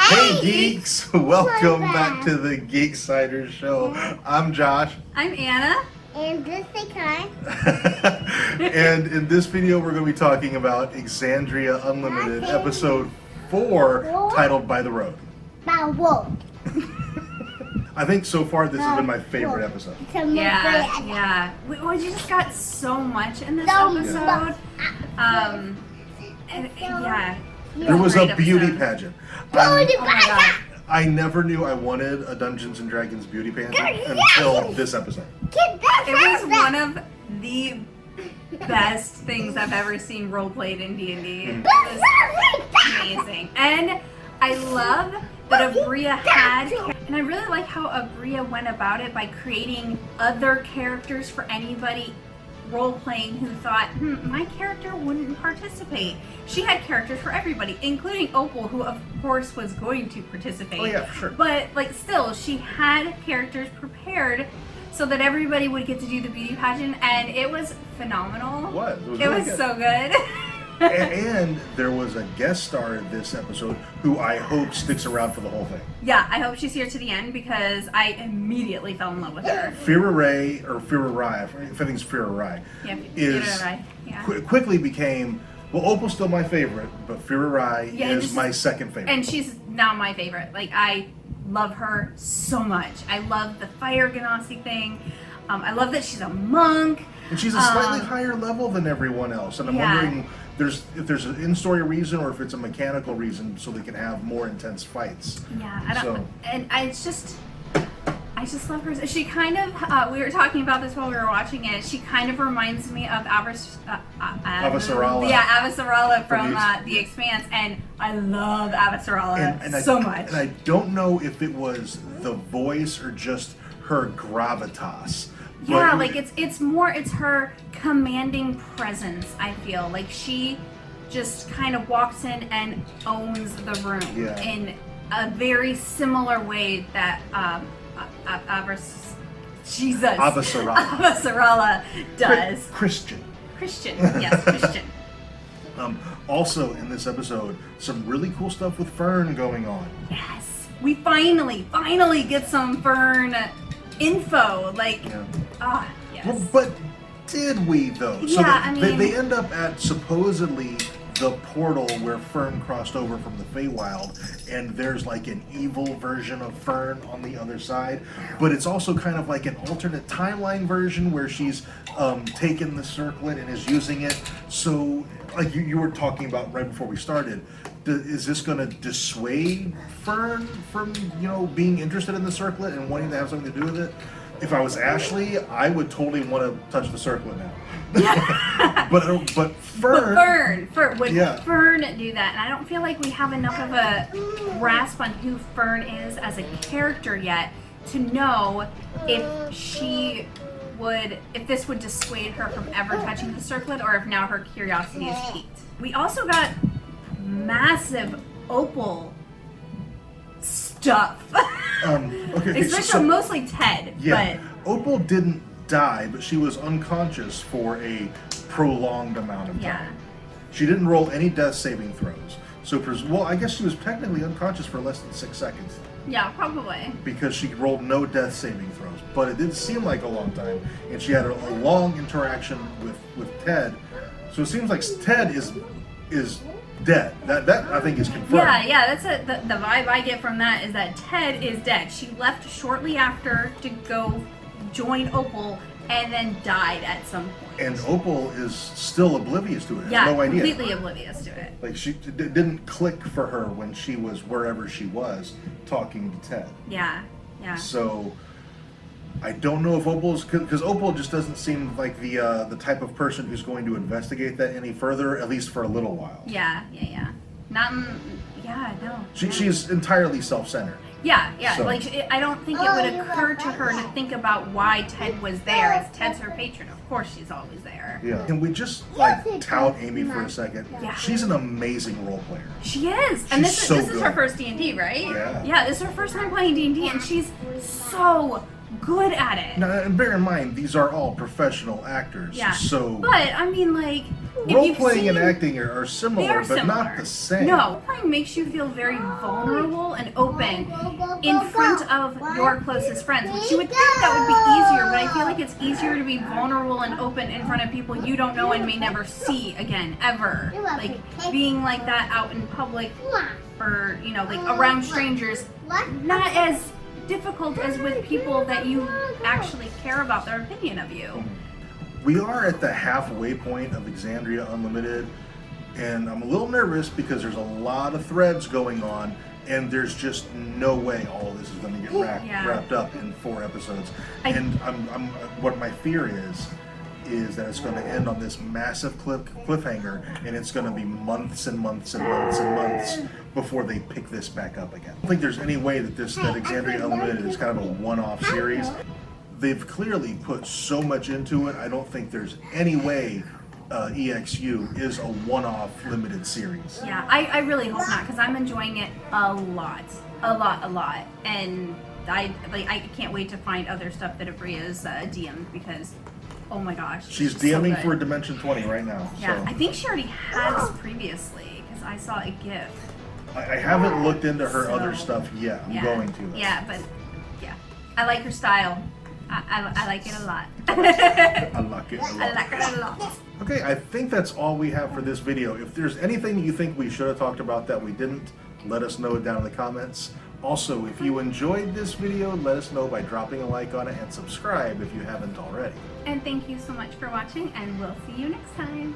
Hey geeks! Welcome back to the Geeksiders Show. I'm Josh. I'm Anna. And this is Kai. And in this video we're going to be talking about Exandria Unlimited episode 4 titled By the Road. By wolf. I think so far this has been my favorite episode. Yeah. We just got so much in this So episode. There was a beauty episode. pageant. Oh my god. I never knew I wanted a Dungeons and Dragons beauty pageant until this episode. It was one of the best things I've ever seen role played in D&D. It was amazing. And I love that Abria had, and I really like how Abria went about it by creating other characters for anybody role-playing who thought, my character wouldn't participate. She had characters for everybody, including Opal, who of course was going to participate. Oh yeah, sure. But still, she had characters prepared so that everybody would get to do the beauty pageant, and it was phenomenal. It was. It was, It really was good. so good. And there was a guest star in this episode who I hope sticks around for the whole thing. Yeah, I hope she's here to the end because I immediately fell in love with her. Fira Ray, or Fira Rai, I think it's Fira Rai, quickly became, well, Opal's still my favorite, but Fira Rai is my second favorite. And she's now my favorite. Like, I love her so much. I love the fire Ganassi thing. I love that she's a monk. And she's a slightly higher level than everyone else. And I'm wondering if there's an in-story reason or if it's a mechanical reason so they can have more intense fights. Yeah, I just love her. She kind of, we were talking about this while we were watching it, she kind of reminds me of Avasarala. Yeah, Avasarala from The Expanse, and I love Avasarala so much. And I don't know if it was the voice or just her gravitas. Yeah, like it's her commanding presence, I feel. Like she just kind of walks in and owns the room in a very similar way that Avasarala does. Christian, yes, Christian. Also in this episode, some really cool stuff with Fern going on. Yes, we finally get some Fern info. Like, yes. Well, but did we though? Yeah, so they end up at supposedly the portal where Fern crossed over from the Feywild, and there's like an evil version of Fern on the other side, but it's also kind of like an alternate timeline version where she's taken the circlet and is using it. So like you were talking about right before we started, is this going to dissuade Fern from being interested in the circlet and wanting to have something to do with it? If I was Ashley, I would totally want to touch the circlet now. but Fern would Fern do that? And I don't feel like we have enough of a grasp on who Fern is as a character yet to know if this would dissuade her from ever touching the circlet, or if now her curiosity is piqued. We also got massive Opal stuff. Especially mostly Ted. Yeah, but Opal didn't die, but she was unconscious for a prolonged amount of time. Yeah. She didn't roll any death saving throws. So, I guess she was technically unconscious for less than 6 seconds. Yeah, probably. Because she rolled no death saving throws. But it did seem like a long time, and she had a long interaction with Ted. So it seems like Ted is dead. That I think is confirmed. Yeah, that's the vibe I get from that is that Ted is dead. She left shortly after to go join Opal and then died at some point. And Opal is still oblivious to it. Yeah, no idea. Completely oblivious to it. Like it didn't click for her when she was wherever she was talking to Ted. Yeah. So I don't know if Opal's, because Opal just doesn't seem like the type of person who's going to investigate that any further, at least for a little while. Yeah. No. She's entirely self-centered. Yeah. So. Like, I don't think it would occur to her to think about why Ted was there. As Ted's her patron, of course she's always there. Yeah. Can we just tout Amy for a second? Yeah. She's an amazing role player. She is, and this is her first D&D, right? Yeah. This is her first time playing D&D, and she's so good at it. Now, and bear in mind, these are all professional actors. Yeah. So, but I mean, like, role playing and acting are similar, but not the same. No, role playing makes you feel very vulnerable and in front of your closest friends, which you would think that would be easier, but I feel like it's easier to be vulnerable and open in front of people you don't know and may never see again, ever. Like, being like that out in public or, you know, like around strangers, not as difficult as with people that you actually care about their opinion of you. We are at the halfway point of Exandria Unlimited, and I'm a little nervous because there's a lot of threads going on, and there's just no way all of this is going to get wrapped up in 4 episodes. And what my fear is that it's going to end on this massive cliffhanger, and it's going to be months and months and months and months before they pick this back up again. I don't think there's any way that that Exandria Unlimited is kind of a one-off series. They've clearly put so much into it. I don't think there's any way EXU is a one-off limited series. Yeah, I really hope not, because I'm enjoying it a lot, and I can't wait to find other stuff that Abria's DM'd, because oh my gosh, she's so DMing good. for Dimension 20 right now. Yeah, so. I think she already has previously, because I saw a GIF. I haven't looked into her So, other stuff yet. I'm going to. Though. Yeah, but yeah, I like her style. I like it a lot. I like it a lot. I like it a lot. Okay, I think that's all we have for this video. If there's anything you think we should have talked about that we didn't, let us know down in the comments. Also, if you enjoyed this video, let us know by dropping a like on it and subscribe if you haven't already. And thank you so much for watching, and we'll see you next time.